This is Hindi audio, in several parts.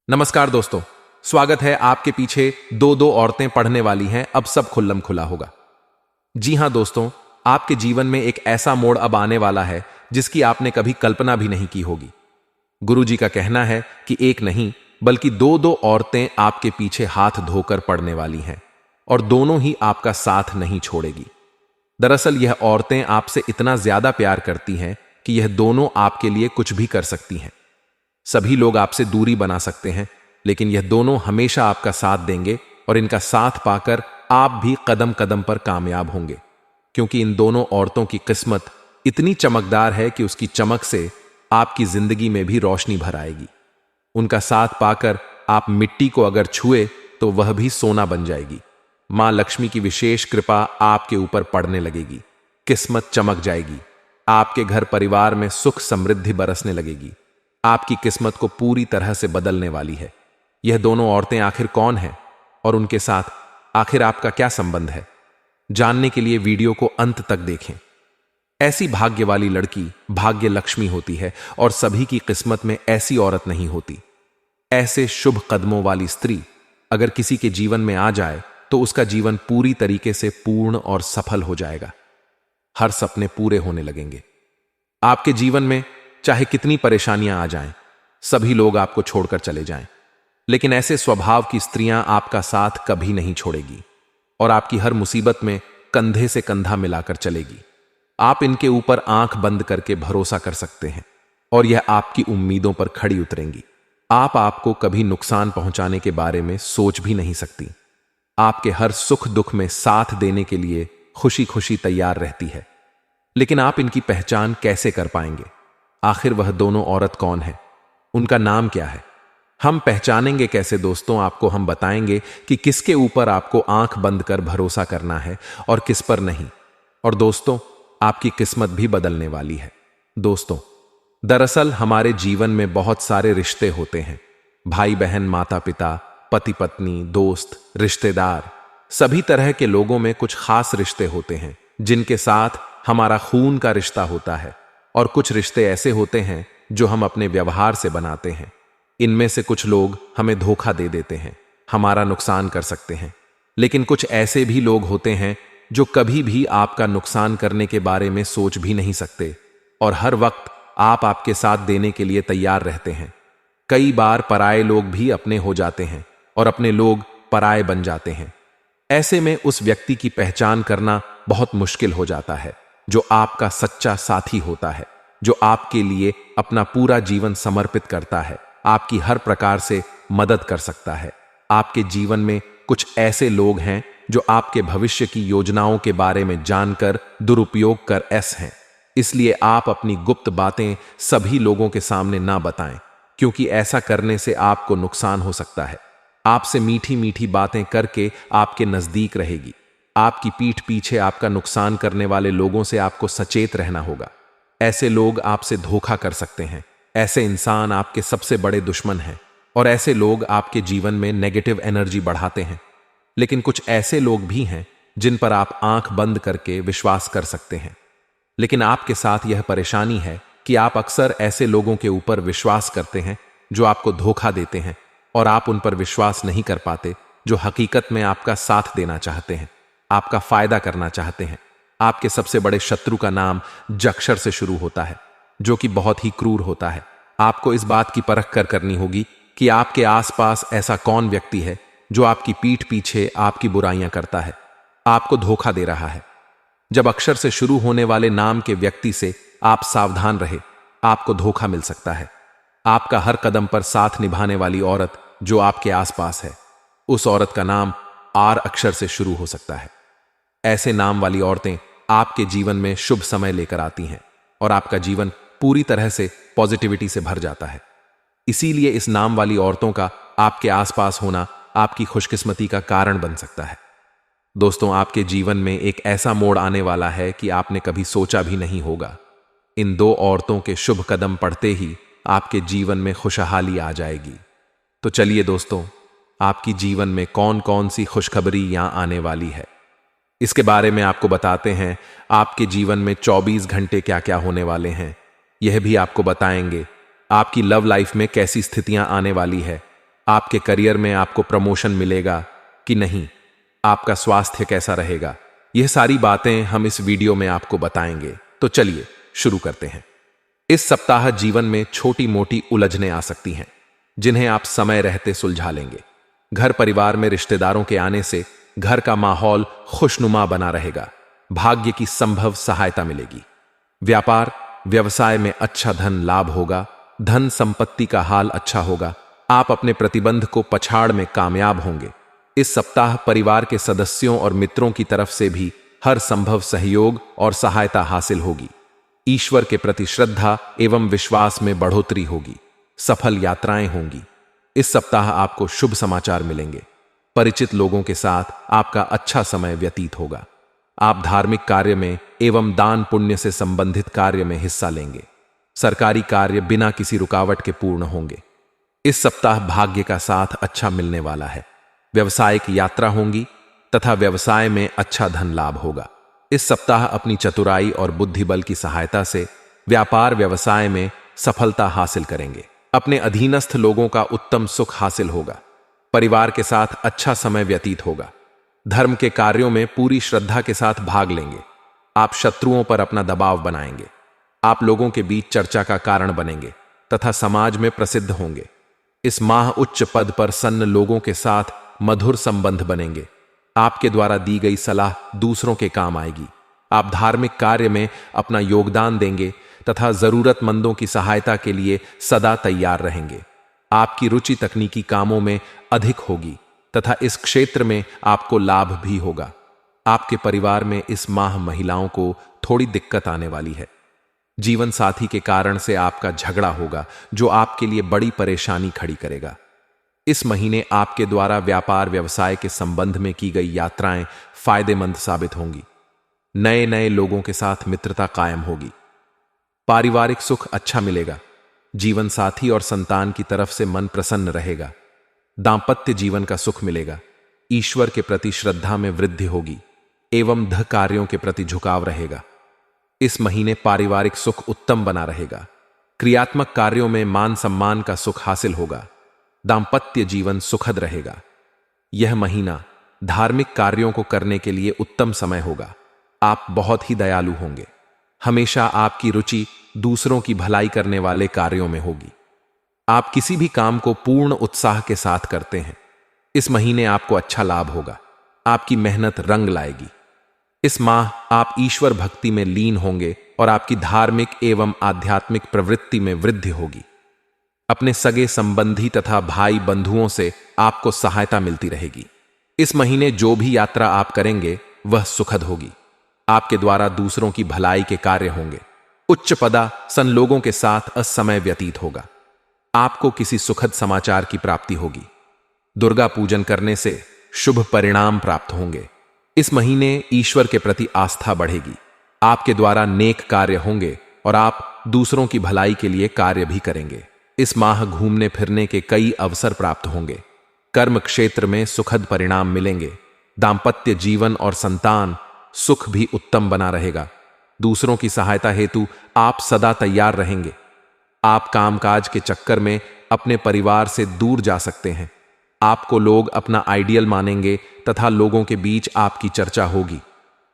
नमस्कार दोस्तों, स्वागत है। आपके पीछे दो दो औरतें पढ़ने वाली हैं, अब सब खुल्लम खुला होगा। जी हां दोस्तों, आपके जीवन में एक ऐसा मोड़ अब आने वाला है जिसकी आपने कभी कल्पना भी नहीं की होगी। गुरुजी का कहना है कि एक नहीं बल्कि दो दो औरतें आपके पीछे हाथ धोकर पड़ने वाली हैं और दोनों ही आपका साथ नहीं छोड़ेगी। दरअसल यह औरतें आपसे इतना ज्यादा प्यार करती हैं कि यह दोनों आपके लिए कुछ भी कर सकती हैं। सभी लोग आपसे दूरी बना सकते हैं, लेकिन यह दोनों हमेशा आपका साथ देंगे और इनका साथ पाकर आप भी कदम कदम पर कामयाब होंगे, क्योंकि इन दोनों औरतों की किस्मत इतनी चमकदार है कि उसकी चमक से आपकी जिंदगी में भी रोशनी भर आएगी। उनका साथ पाकर आप मिट्टी को अगर छुए तो वह भी सोना बन जाएगी। मां लक्ष्मी की विशेष कृपा आपके ऊपर पड़ने लगेगी, किस्मत चमक जाएगी, आपके घर परिवार में सुख समृद्धि बरसने लगेगी। आपकी किस्मत को पूरी तरह से बदलने वाली है। यह दोनों औरतें आखिर कौन हैं और उनके साथ आखिर आपका क्या संबंध है, जानने के लिए वीडियो को अंत तक देखें। ऐसी भाग्य वाली लड़की भाग्य लक्ष्मी होती है और सभी की किस्मत में ऐसी औरत नहीं होती। ऐसे शुभ कदमों वाली स्त्री अगर किसी के जीवन में आ जाए तो उसका जीवन पूरी तरीके से पूर्ण और सफल हो जाएगा। हर सपने पूरे होने लगेंगे। आपके जीवन में चाहे कितनी परेशानियां आ जाएं, सभी लोग आपको छोड़कर चले जाएं, लेकिन ऐसे स्वभाव की स्त्रियां आपका साथ कभी नहीं छोड़ेगी और आपकी हर मुसीबत में कंधे से कंधा मिलाकर चलेगी। आप इनके ऊपर आंख बंद करके भरोसा कर सकते हैं और यह आपकी उम्मीदों पर खड़ी उतरेंगी। आपको कभी नुकसान पहुंचाने के बारे में सोच भी नहीं सकती। आपके हर सुख दुख में साथ देने के लिए खुशी खुशी तैयार रहती है। लेकिन आप इनकी पहचान कैसे कर पाएंगे? आखिर वह दोनों औरत कौन है, उनका नाम क्या है? हम पहचानेंगे कैसे दोस्तों? आपको हम बताएंगे कि किसके ऊपर आपको आंख बंद कर भरोसा करना है और किस पर नहीं। और दोस्तों, आपकी किस्मत भी बदलने वाली है। दोस्तों, दरअसल हमारे जीवन में बहुत सारे रिश्ते होते हैं। भाई बहन, माता पिता, पति पत्नी, दोस्त, रिश्तेदार, सभी तरह के लोगों में कुछ खास रिश्ते होते हैं जिनके साथ हमारा खून का रिश्ता होता है, और कुछ रिश्ते ऐसे होते हैं जो हम अपने व्यवहार से बनाते हैं। इनमें से कुछ लोग हमें धोखा दे देते हैं, हमारा नुकसान कर सकते हैं, लेकिन कुछ ऐसे भी लोग होते हैं जो कभी भी आपका नुकसान करने के बारे में सोच भी नहीं सकते और हर वक्त आपके साथ देने के लिए तैयार रहते हैं। कई बार पराये लोग भी अपने हो जाते हैं और अपने लोग पराये बन जाते हैं। ऐसे में उस व्यक्ति की पहचान करना बहुत मुश्किल हो जाता है जो आपका सच्चा साथी होता है, जो आपके लिए अपना पूरा जीवन समर्पित करता है, आपकी हर प्रकार से मदद कर सकता है। आपके जीवन में कुछ ऐसे लोग हैं जो आपके भविष्य की योजनाओं के बारे में जानकर दुरुपयोग कर हैं। इसलिए आप अपनी गुप्त बातें सभी लोगों के सामने ना बताएं, क्योंकि ऐसा करने से आपको नुकसान हो सकता है। आपसे मीठी मीठी बातें करके आपके नजदीक रहेगी। आपकी पीठ पीछे आपका नुकसान करने वाले लोगों से आपको सचेत रहना होगा। ऐसे लोग आपसे धोखा कर सकते हैं। ऐसे इंसान आपके सबसे बड़े दुश्मन हैं और ऐसे लोग आपके जीवन में नेगेटिव एनर्जी बढ़ाते हैं। लेकिन कुछ ऐसे लोग भी हैं जिन पर आप आंख बंद करके विश्वास कर सकते हैं। लेकिन आपके साथ यह परेशानी है कि आप अक्सर ऐसे लोगों के ऊपर विश्वास करते हैं जो आपको धोखा देते हैं और आप उन पर विश्वास नहीं कर पाते जो हकीकत में आपका साथ देना चाहते हैं, आपका फायदा करना चाहते हैं। आपके सबसे बड़े शत्रु का नाम जक्षर से शुरू होता है, जो कि बहुत ही क्रूर होता है। आपको इस बात की परख करनी होगी कि आपके आसपास ऐसा कौन व्यक्ति है जो आपकी पीठ पीछे आपकी बुराइयां करता है, आपको धोखा दे रहा है। जब अक्षर से शुरू होने वाले नाम के व्यक्ति से आप सावधान रहे, आपको धोखा मिल सकता है। आपका हर कदम पर साथ निभाने वाली औरत जो आपके आसपास है, उस औरत का नाम आर अक्षर से शुरू हो सकता है। ऐसे नाम वाली औरतें आपके जीवन में शुभ समय लेकर आती हैं और आपका जीवन पूरी तरह से पॉजिटिविटी से भर जाता है। इसीलिए इस नाम वाली औरतों का आपके आसपास होना आपकी खुशकिस्मती का कारण बन सकता है। दोस्तों, आपके जीवन में एक ऐसा मोड़ आने वाला है कि आपने कभी सोचा भी नहीं होगा। इन दो औरतों के शुभ कदम पड़ते ही आपके जीवन में खुशहाली आ जाएगी। तो चलिए दोस्तों, आपकी जीवन में कौन कौन सी खुशखबरी यहां आने वाली है, इसके बारे में आपको बताते हैं। आपके जीवन में 24 घंटे क्या क्या होने वाले हैं, यह भी आपको बताएंगे। आपकी लव लाइफ में कैसी स्थितियां आने वाली है, आपके करियर में आपको प्रमोशन मिलेगा कि नहीं, आपका स्वास्थ्य कैसा रहेगा, यह सारी बातें हम इस वीडियो में आपको बताएंगे। तो चलिए शुरू करते हैं। इस सप्ताह जीवन में छोटी मोटी उलझनें आ सकती हैं, जिन्हें आप समय रहते सुलझा लेंगे। घर परिवार में रिश्तेदारों के आने से घर का माहौल खुशनुमा बना रहेगा। भाग्य की संभव सहायता मिलेगी। व्यापार व्यवसाय में अच्छा धन लाभ होगा। धन संपत्ति का हाल अच्छा होगा। आप अपने प्रतिबंध को पछाड़ में कामयाब होंगे। इस सप्ताह परिवार के सदस्यों और मित्रों की तरफ से भी हर संभव सहयोग और सहायता हासिल होगी। ईश्वर के प्रति श्रद्धा एवं विश्वास में बढ़ोतरी होगी। सफल यात्राएं होंगी। इस सप्ताह आपको शुभ समाचार मिलेंगे। परिचित लोगों के साथ आपका अच्छा समय व्यतीत होगा। आप धार्मिक कार्य में एवं दान पुण्य से संबंधित कार्य में हिस्सा लेंगे। सरकारी कार्य बिना किसी रुकावट के पूर्ण होंगे। इस सप्ताह भाग्य का साथ अच्छा मिलने वाला है। व्यवसायिक यात्रा होंगी तथा व्यवसाय में अच्छा धन लाभ होगा। इस सप्ताह अपनी चतुराई और बुद्धिबल की सहायता से व्यापार व्यवसाय में सफलता हासिल करेंगे। अपने अधीनस्थ लोगों का उत्तम सुख हासिल होगा। परिवार के साथ अच्छा समय व्यतीत होगा। धर्म के कार्यों में पूरी श्रद्धा के साथ भाग लेंगे। आप शत्रुओं पर अपना दबाव बनाएंगे। आप लोगों के बीच चर्चा का कारण बनेंगे तथा समाज में प्रसिद्ध होंगे। इस माह उच्च पद पर सन्न लोगों के साथ मधुर संबंध बनेंगे। आपके द्वारा दी गई सलाह दूसरों के काम आएगी। आप धार्मिक कार्य में अपना योगदान देंगे तथा जरूरतमंदों की सहायता के लिए सदा तैयार रहेंगे। आपकी रुचि तकनीकी कामों में अधिक होगी तथा इस क्षेत्र में आपको लाभ भी होगा। आपके परिवार में इस माह महिलाओं को थोड़ी दिक्कत आने वाली है। जीवन साथी के कारण से आपका झगड़ा होगा, जो आपके लिए बड़ी परेशानी खड़ी करेगा। इस महीने आपके द्वारा व्यापार व्यवसाय के संबंध में की गई यात्राएं फायदेमंद साबित होंगी। नए नए लोगों के साथ मित्रता कायम होगी। पारिवारिक सुख अच्छा मिलेगा। जीवन साथी और संतान की तरफ से मन प्रसन्न रहेगा। दांपत्य जीवन का सुख मिलेगा। ईश्वर के प्रति श्रद्धा में वृद्धि होगी एवं धर्म कार्यों के प्रति झुकाव रहेगा। इस महीने पारिवारिक सुख उत्तम बना रहेगा। क्रियात्मक कार्यों में मान सम्मान का सुख हासिल होगा। दांपत्य जीवन सुखद रहेगा। यह महीना धार्मिक कार्यों को करने के लिए उत्तम समय होगा। आप बहुत ही दयालु होंगे। हमेशा आपकी रुचि दूसरों की भलाई करने वाले कार्यों में होगी। आप किसी भी काम को पूर्ण उत्साह के साथ करते हैं। इस महीने आपको अच्छा लाभ होगा। आपकी मेहनत रंग लाएगी। इस माह आप ईश्वर भक्ति में लीन होंगे और आपकी धार्मिक एवं आध्यात्मिक प्रवृत्ति में वृद्धि होगी। अपने सगे संबंधी तथा भाई बंधुओं से आपको सहायता मिलती रहेगी। इस महीने जो भी यात्रा आप करेंगे वह सुखद होगी। आपके द्वारा दूसरों की भलाई के कार्य होंगे। उच्च पदासन लोगों के साथ असमय व्यतीत होगा। आपको किसी सुखद समाचार की प्राप्ति होगी। दुर्गा पूजन करने से शुभ परिणाम प्राप्त होंगे। इस महीने ईश्वर के प्रति आस्था बढ़ेगी। आपके द्वारा नेक कार्य होंगे और आप दूसरों की भलाई के लिए कार्य भी करेंगे। इस माह घूमने फिरने के कई अवसर प्राप्त होंगे। कर्म क्षेत्र में सुखद परिणाम मिलेंगे। दांपत्य जीवन और संतान सुख भी उत्तम बना रहेगा। दूसरों की सहायता हेतु आप सदा तैयार रहेंगे। आप कामकाज के चक्कर में अपने परिवार से दूर जा सकते हैं। आपको लोग अपना आइडियल मानेंगे तथा लोगों के बीच आपकी चर्चा होगी।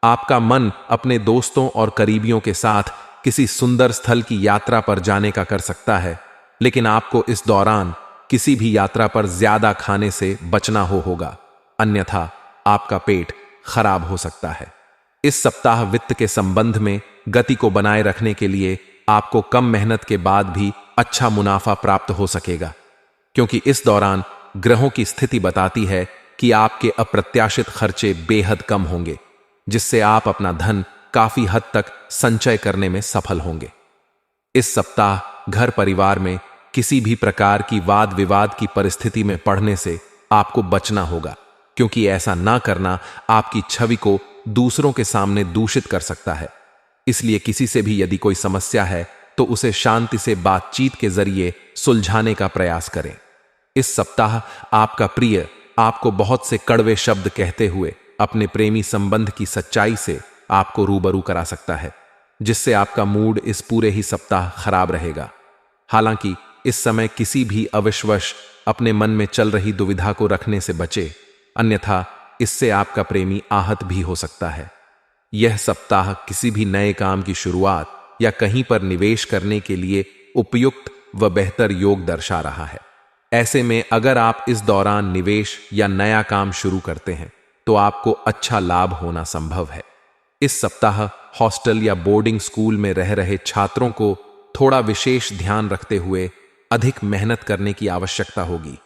आपका मन अपने दोस्तों और करीबियों के साथ किसी सुंदर स्थल की यात्रा पर जाने का कर सकता है, लेकिन आपको इस दौरान किसी भी यात्रा पर ज्यादा खाने से बचना होगा, अन्यथा आपका पेट खराब हो सकता है। इस सप्ताह वित्त के संबंध में गति को बनाए रखने के लिए आपको कम मेहनत के बाद भी अच्छा मुनाफा प्राप्त हो सकेगा, क्योंकि इस दौरान ग्रहों की स्थिति बताती है कि आपके अप्रत्याशित खर्चे बेहद कम होंगे, जिससे आप अपना धन काफी हद तक संचय करने में सफल होंगे। इस सप्ताह घर परिवार में किसी भी प्रकार की वाद विवाद की परिस्थिति में पड़ने से आपको बचना होगा, क्योंकि ऐसा ना करना आपकी छवि को दूसरों के सामने दूषित कर सकता है। इसलिए किसी से भी यदि कोई समस्या है तो उसे शांति से बातचीत के जरिए सुलझाने का प्रयास करें। इस सप्ताह आपका प्रिय आपको बहुत से कड़वे शब्द कहते हुए अपने प्रेमी संबंध की सच्चाई से आपको रूबरू करा सकता है, जिससे आपका मूड इस पूरे ही सप्ताह खराब रहेगा। हालांकि इस समय किसी भी अविश्वास अपने मन में चल रही दुविधा को रखने से बचे, अन्यथा इससे आपका प्रेमी आहत भी हो सकता है। यह सप्ताह किसी भी नए काम की शुरुआत या कहीं पर निवेश करने के लिए उपयुक्त व बेहतर योग दर्शा रहा है। ऐसे में अगर आप इस दौरान निवेश या नया काम शुरू करते हैं तो आपको अच्छा लाभ होना संभव है। इस सप्ताह हॉस्टल या बोर्डिंग स्कूल में रह रहे छात्रों को थोड़ा विशेष ध्यान रखते हुए अधिक मेहनत करने की आवश्यकता होगी,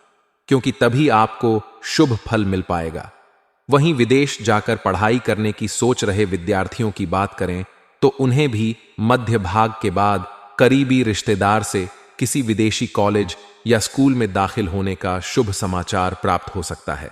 क्योंकि तभी आपको शुभ फल मिल पाएगा। वहीं विदेश जाकर पढ़ाई करने की सोच रहे विद्यार्थियों की बात करें तो उन्हें भी मध्य भाग के बाद करीबी रिश्तेदार से किसी विदेशी कॉलेज या स्कूल में दाखिल होने का शुभ समाचार प्राप्त हो सकता है।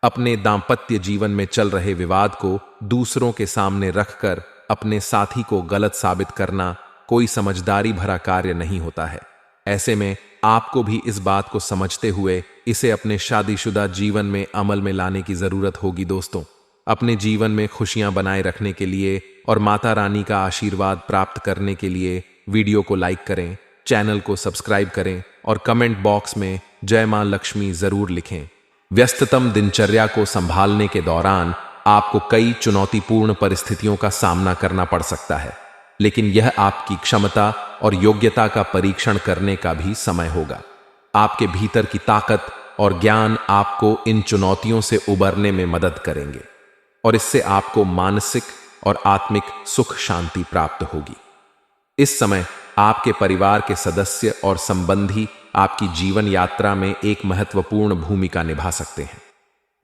अपने दांपत्य जीवन में चल रहे विवाद को दूसरों के सामने रखकर अपने साथी को गलत साबित करना कोई समझदारी भरा कार्य नहीं होता है। ऐसे में आपको भी इस बात को समझते हुए इसे अपने शादीशुदा जीवन में अमल में लाने की जरूरत होगी। दोस्तों, अपने जीवन में खुशियां बनाए रखने के लिए और माता रानी का आशीर्वाद प्राप्त करने के लिए वीडियो को लाइक करें, चैनल को सब्सक्राइब करें और कमेंट बॉक्स में जय मां लक्ष्मी जरूर लिखें। व्यस्ततम दिनचर्या को संभालने के दौरान आपको कई चुनौतीपूर्ण परिस्थितियों का सामना करना पड़ सकता है, लेकिन यह आपकी क्षमता और योग्यता का परीक्षण करने का भी समय होगा। आपके भीतर की ताकत और ज्ञान आपको इन चुनौतियों से उबरने में मदद करेंगे और इससे आपको मानसिक और आत्मिक सुख शांति प्राप्त होगी। इस समय आपके परिवार के सदस्य और संबंधी आपकी जीवन यात्रा में एक महत्वपूर्ण भूमिका निभा सकते हैं।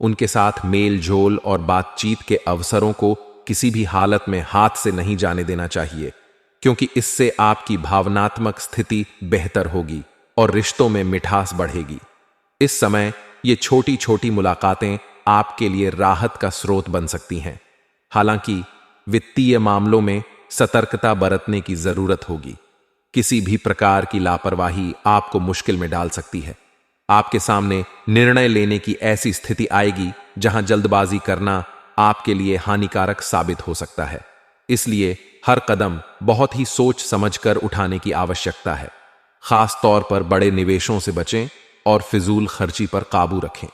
उनके साथ मेल जोल और बातचीत के अवसरों को किसी भी हालत में हाथ से नहीं जाने देना चाहिए, क्योंकि इससे आपकी भावनात्मक स्थिति बेहतर होगी और रिश्तों में मिठास बढ़ेगी। इस समय ये छोटी छोटी मुलाकातें आपके लिए राहत का स्रोत बन सकती हैं। हालांकि वित्तीय मामलों में सतर्कता बरतने की जरूरत होगी। किसी भी प्रकार की लापरवाही आपको मुश्किल में डाल सकती है। आपके सामने निर्णय लेने की ऐसी स्थिति आएगी जहां जल्दबाजी करना आपके लिए हानिकारक साबित हो सकता है। इसलिए हर कदम बहुत ही सोच समझकर उठाने की आवश्यकता है। खास तौर पर बड़े निवेशों से बचें और फिजूल खर्ची पर काबू रखें।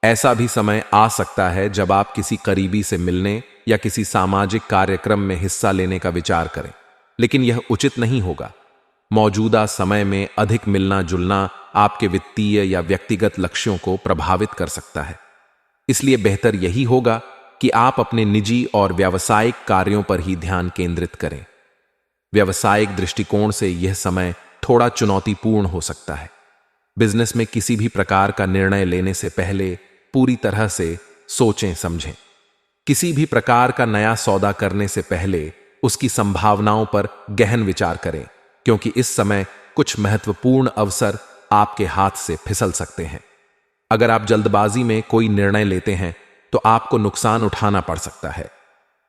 ऐसा भी समय आ सकता है जब आप किसी करीबी से मिलने या किसी सामाजिक कार्यक्रम में हिस्सा लेने का विचार करें, लेकिन यह उचित नहीं होगा। मौजूदा समय में अधिक मिलना जुलना आपके वित्तीय या व्यक्तिगत लक्ष्यों को प्रभावित कर सकता है। इसलिए बेहतर यही होगा कि आप अपने निजी और व्यावसायिक कार्यों पर ही ध्यान केंद्रित करें। व्यावसायिक दृष्टिकोण से यह समय थोड़ा चुनौतीपूर्ण हो सकता है। बिजनेस में किसी भी प्रकार का निर्णय लेने से पहले पूरी तरह से सोचें समझें। किसी भी प्रकार का नया सौदा करने से पहले उसकी संभावनाओं पर गहन विचार करें, क्योंकि इस समय कुछ महत्वपूर्ण अवसर आपके हाथ से फिसल सकते हैं। अगर आप जल्दबाजी में कोई निर्णय लेते हैं तो आपको नुकसान उठाना पड़ सकता है।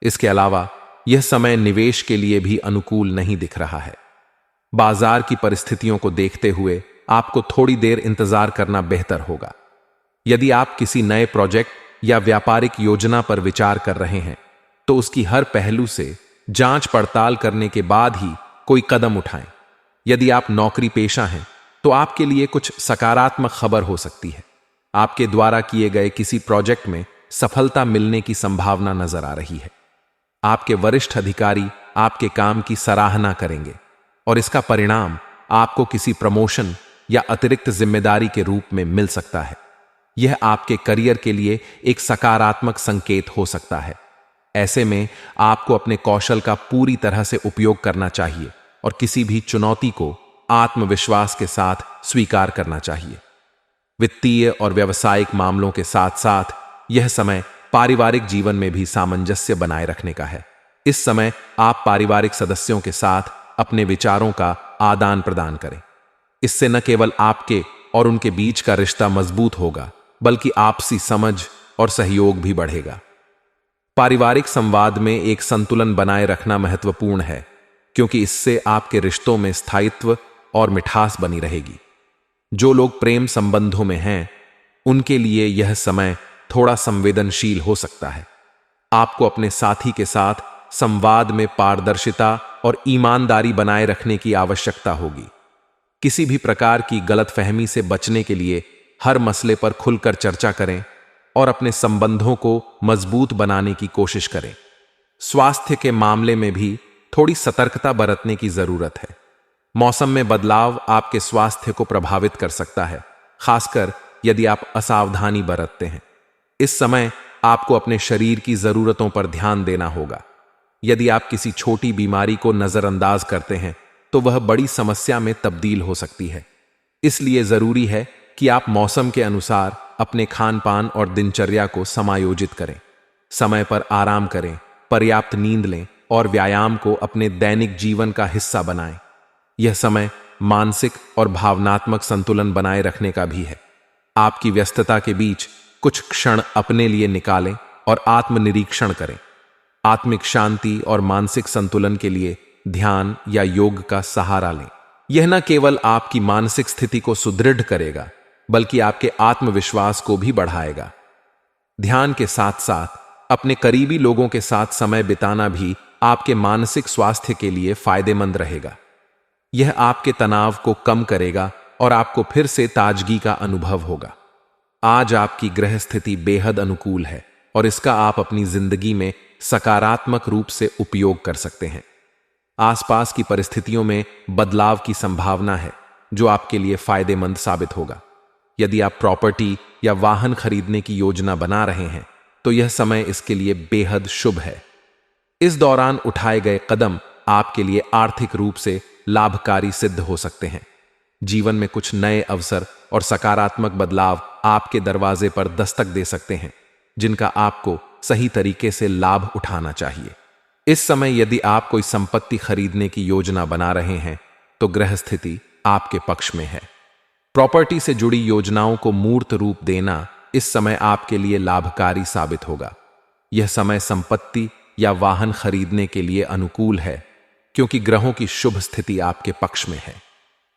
इसके अलावा यह समय निवेश के लिए भी अनुकूल नहीं दिख रहा है। बाजार की परिस्थितियों को देखते हुए आपको थोड़ी देर इंतजार करना बेहतर होगा। यदि आप किसी नए प्रोजेक्ट या व्यापारिक योजना पर विचार कर रहे हैं तो उसकी हर पहलू से जांच पड़ताल करने के बाद ही कोई कदम उठाएं। यदि आप नौकरी पेशा हैं तो आपके लिए कुछ सकारात्मक खबर हो सकती है। आपके द्वारा किए गए किसी प्रोजेक्ट में सफलता मिलने की संभावना नजर आ रही है। आपके वरिष्ठ अधिकारी आपके काम की सराहना करेंगे और इसका परिणाम आपको किसी प्रमोशन या अतिरिक्त जिम्मेदारी के रूप में मिल सकता है। यह आपके करियर के लिए एक सकारात्मक संकेत हो सकता है। ऐसे में आपको अपने कौशल का पूरी तरह से उपयोग करना चाहिए और किसी भी चुनौती को आत्मविश्वास के साथ स्वीकार करना चाहिए। वित्तीय और व्यावसायिक मामलों के साथ साथ यह समय पारिवारिक जीवन में भी सामंजस्य बनाए रखने का है। इस समय आप पारिवारिक सदस्यों के साथ अपने विचारों का आदान प्रदान करें। इससे न केवल आपके और उनके बीच का रिश्ता मजबूत होगा, बल्कि आपसी समझ और सहयोग भी बढ़ेगा। पारिवारिक संवाद में एक संतुलन बनाए रखना महत्वपूर्ण है, क्योंकि इससे आपके रिश्तों में स्थायित्व और मिठास बनी रहेगी। जो लोग प्रेम संबंधों में हैं, उनके लिए यह समय थोड़ा संवेदनशील हो सकता है। आपको अपने साथी के साथ संवाद में पारदर्शिता और ईमानदारी बनाए रखने की आवश्यकता होगी। किसी भी प्रकार की गलतफहमी से बचने के लिए हर मसले पर खुलकर चर्चा करें और अपने संबंधों को मजबूत बनाने की कोशिश करें। स्वास्थ्य के मामले में भी थोड़ी सतर्कता बरतने की जरूरत है। मौसम में बदलाव आपके स्वास्थ्य को प्रभावित कर सकता है, खासकर यदि आप असावधानी बरतते हैं। इस समय आपको अपने शरीर की जरूरतों पर ध्यान देना होगा। यदि आप किसी छोटी बीमारी को नजरअंदाज करते हैं तो वह बड़ी समस्या में तब्दील हो सकती है। इसलिए जरूरी है कि आप मौसम के अनुसार अपने खान पान और दिनचर्या को समायोजित करें। समय पर आराम करें, पर्याप्त नींद लें और व्यायाम को अपने दैनिक जीवन का हिस्सा बनाएं। यह समय मानसिक और भावनात्मक संतुलन बनाए रखने का भी है। आपकी व्यस्तता के बीच कुछ क्षण अपने लिए निकालें और आत्मनिरीक्षण करें। आत्मिक शांति और मानसिक संतुलन के लिए ध्यान या योग का सहारा लें। यह न केवल आपकी मानसिक स्थिति को सुदृढ़ करेगा, बल्कि आपके आत्मविश्वास को भी बढ़ाएगा। ध्यान के साथ साथ अपने करीबी लोगों के साथ समय बिताना भी आपके मानसिक स्वास्थ्य के लिए फायदेमंद रहेगा। यह आपके तनाव को कम करेगा और आपको फिर से ताजगी का अनुभव होगा। आज आपकी ग्रह स्थिति बेहद अनुकूल है और इसका आप अपनी जिंदगी में सकारात्मक रूप से उपयोग कर सकते हैं। आसपास की परिस्थितियों में बदलाव की संभावना है, जो आपके लिए फायदेमंद साबित होगा। यदि आप प्रॉपर्टी या वाहन खरीदने की योजना बना रहे हैं तो यह समय इसके लिए बेहद शुभ है। इस दौरान उठाए गए कदम आपके लिए आर्थिक रूप से लाभकारी सिद्ध हो सकते हैं। जीवन में कुछ नए अवसर और सकारात्मक बदलाव आपके दरवाजे पर दस्तक दे सकते हैं, जिनका आपको सही तरीके से लाभ उठाना चाहिए। इस समय यदि आप कोई संपत्ति खरीदने की योजना बना रहे हैं तो ग्रह स्थिति आपके पक्ष में है। प्रॉपर्टी से जुड़ी योजनाओं को मूर्त रूप देना इस समय आपके लिए लाभकारी साबित होगा। यह समय संपत्ति या वाहन खरीदने के लिए अनुकूल है, क्योंकि ग्रहों की शुभ स्थिति आपके पक्ष में है।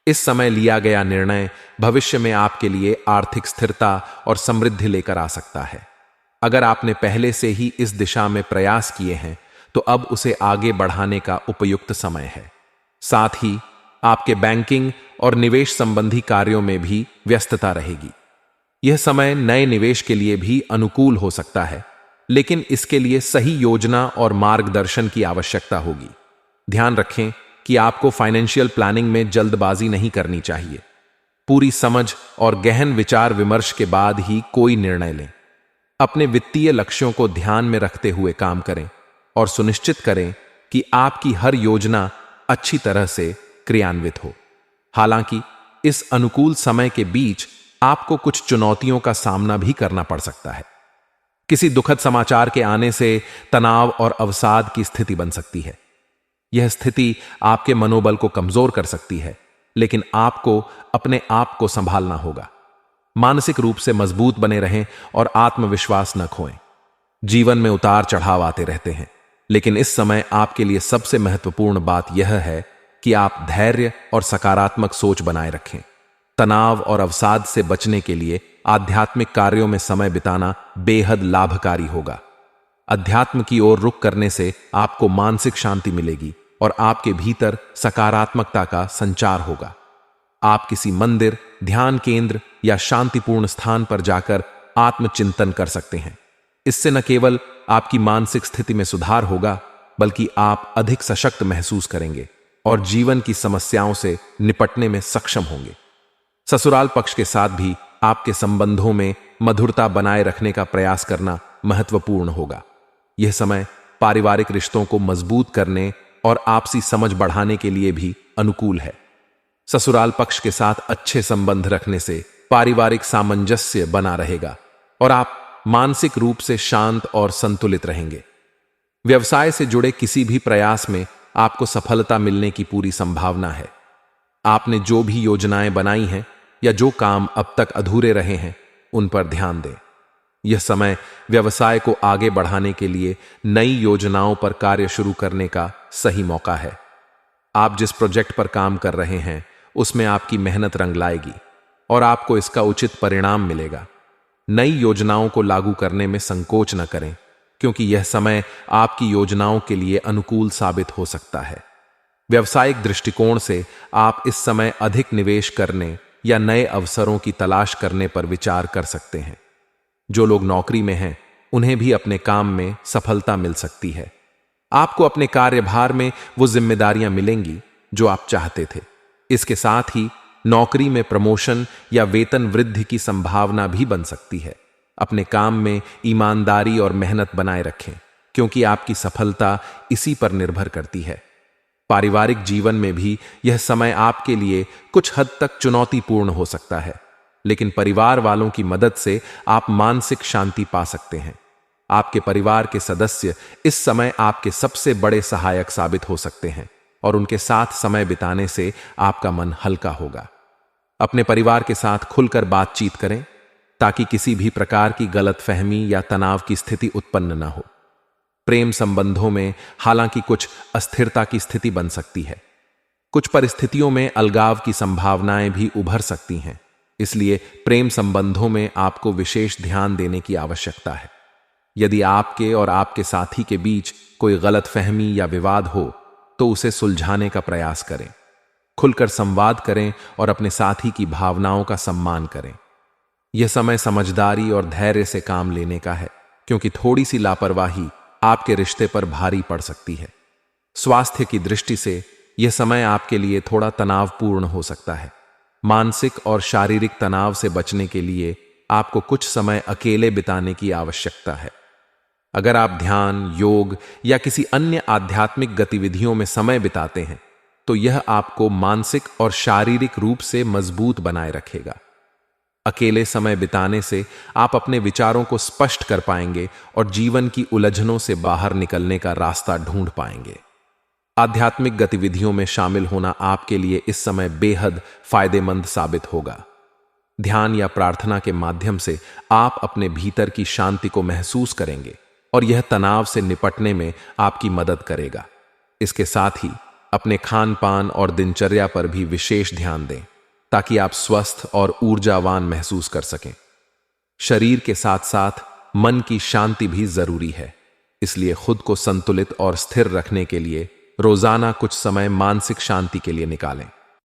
इस समय लिया गया निर्णय भविष्य में आपके लिए आर्थिक स्थिरता और समृद्धि लेकर आ सकता है। अगर आपने पहले से ही इस दिशा में प्रयास किए हैं तो अब उसे आगे बढ़ाने का उपयुक्त समय है। साथ ही आपके बैंकिंग और निवेश संबंधी कार्यों में भी व्यस्तता रहेगी। यह समय नए निवेश के लिए भी अनुकूल हो सकता है, लेकिन इसके लिए सही योजना और मार्गदर्शन की आवश्यकता होगी। ध्यान रखें कि आपको फाइनेंशियल प्लानिंग में जल्दबाजी नहीं करनी चाहिए। पूरी समझ और गहन विचार विमर्श के बाद ही कोई निर्णय लें। अपने वित्तीय लक्ष्यों को ध्यान में रखते हुए काम करें और सुनिश्चित करें कि आपकी हर योजना अच्छी तरह से क्रियान्वित हो। हालांकि इस अनुकूल समय के बीच आपको कुछ चुनौतियों का सामना भी करना पड़ सकता है। किसी दुखद समाचार के आने से तनाव और अवसाद की स्थिति बन सकती है। यह स्थिति आपके मनोबल को कमजोर कर सकती है, लेकिन आपको अपने आप को संभालना होगा। मानसिक रूप से मजबूत बने रहें और आत्मविश्वास न खोएं। जीवन में उतार चढ़ाव आते रहते हैं, लेकिन इस समय आपके लिए सबसे महत्वपूर्ण बात यह है कि आप धैर्य और सकारात्मक सोच बनाए रखें। तनाव और अवसाद से बचने के लिए आध्यात्मिक कार्यों में समय बिताना बेहद लाभकारी होगा। अध्यात्म की ओर रुख करने से आपको मानसिक शांति मिलेगी और आपके भीतर सकारात्मकता का संचार होगा। आप किसी मंदिर, ध्यान केंद्र या शांतिपूर्ण स्थान पर जाकर आत्मचिंतन कर सकते हैं। इससे न केवल आपकी मानसिक स्थिति में सुधार होगा, बल्कि आप अधिक सशक्त महसूस करेंगे और जीवन की समस्याओं से निपटने में सक्षम होंगे। ससुराल पक्ष के साथ भी आपके संबंधों में मधुरता बनाए रखने का प्रयास करना महत्वपूर्ण होगा। यह समय पारिवारिक रिश्तों को मजबूत करने और आपसी समझ बढ़ाने के लिए भी अनुकूल है। ससुराल पक्ष के साथ अच्छे संबंध रखने से पारिवारिक सामंजस्य बना रहेगा और आप मानसिक रूप से शांत और संतुलित रहेंगे। व्यवसाय से जुड़े किसी भी प्रयास में आपको सफलता मिलने की पूरी संभावना है। आपने जो भी योजनाएं बनाई हैं या जो काम अब तक अधूरे रहे हैं, उन पर ध्यान दें। यह समय व्यवसाय को आगे बढ़ाने के लिए नई योजनाओं पर कार्य शुरू करने का सही मौका है। आप जिस प्रोजेक्ट पर काम कर रहे हैं, उसमें आपकी मेहनत रंग लाएगी और आपको इसका उचित परिणाम मिलेगा। नई योजनाओं को लागू करने में संकोच न करें, क्योंकि यह समय आपकी योजनाओं के लिए अनुकूल साबित हो सकता है। व्यावसायिक दृष्टिकोण से आप इस समय अधिक निवेश करने या नए अवसरों की तलाश करने पर विचार कर सकते हैं। जो लोग नौकरी में हैं, उन्हें भी अपने काम में सफलता मिल सकती है। आपको अपने कार्यभार में वो जिम्मेदारियां मिलेंगी जो आप चाहते थे। इसके साथ ही नौकरी में प्रमोशन या वेतन वृद्धि की संभावना भी बन सकती है। अपने काम में ईमानदारी और मेहनत बनाए रखें, क्योंकि आपकी सफलता इसी पर निर्भर करती है। पारिवारिक जीवन में भी यह समय आपके लिए कुछ हद तक चुनौतीपूर्ण हो सकता है, लेकिन परिवार वालों की मदद से आप मानसिक शांति पा सकते हैं। आपके परिवार के सदस्य इस समय आपके सबसे बड़े सहायक साबित हो सकते हैं और उनके साथ समय बिताने से आपका मन हल्का होगा। अपने परिवार के साथ खुलकर बातचीत करें ताकि किसी भी प्रकार की गलतफहमी या तनाव की स्थिति उत्पन्न न हो। प्रेम संबंधों में हालांकि कुछ अस्थिरता की स्थिति बन सकती है। कुछ परिस्थितियों में अलगाव की संभावनाएं भी उभर सकती हैं, इसलिए प्रेम संबंधों में आपको विशेष ध्यान देने की आवश्यकता है। यदि आपके और आपके साथी के बीच कोई गलतफहमी या विवाद हो तो उसे सुलझाने का प्रयास करें। खुलकर संवाद करें और अपने साथी की भावनाओं का सम्मान करें। यह समय समझदारी और धैर्य से काम लेने का है, क्योंकि थोड़ी सी लापरवाही आपके रिश्ते पर भारी पड़ सकती है। स्वास्थ्य की दृष्टि से यह समय आपके लिए थोड़ा तनावपूर्ण हो सकता है। मानसिक और शारीरिक तनाव से बचने के लिए आपको कुछ समय अकेले बिताने की आवश्यकता है। अगर आप ध्यान, योग या किसी अन्य आध्यात्मिक गतिविधियों में समय बिताते हैं तो यह आपको मानसिक और शारीरिक रूप से मजबूत बनाए रखेगा। अकेले समय बिताने से आप अपने विचारों को स्पष्ट कर पाएंगे और जीवन की उलझनों से बाहर निकलने का रास्ता ढूंढ पाएंगे। आध्यात्मिक गतिविधियों में शामिल होना आपके लिए इस समय बेहद फायदेमंद साबित होगा। ध्यान या प्रार्थना के माध्यम से आप अपने भीतर की शांति को महसूस करेंगे और यह तनाव से निपटने में आपकी मदद करेगा। इसके साथ ही अपने खान पान और दिनचर्या पर भी विशेष ध्यान दें ताकि आप स्वस्थ और ऊर्जावान महसूस कर सकें। शरीर के साथ साथ मन की शांति भी जरूरी है, इसलिए खुद को संतुलित और स्थिर रखने के लिए रोजाना कुछ समय मानसिक शांति के लिए निकालें।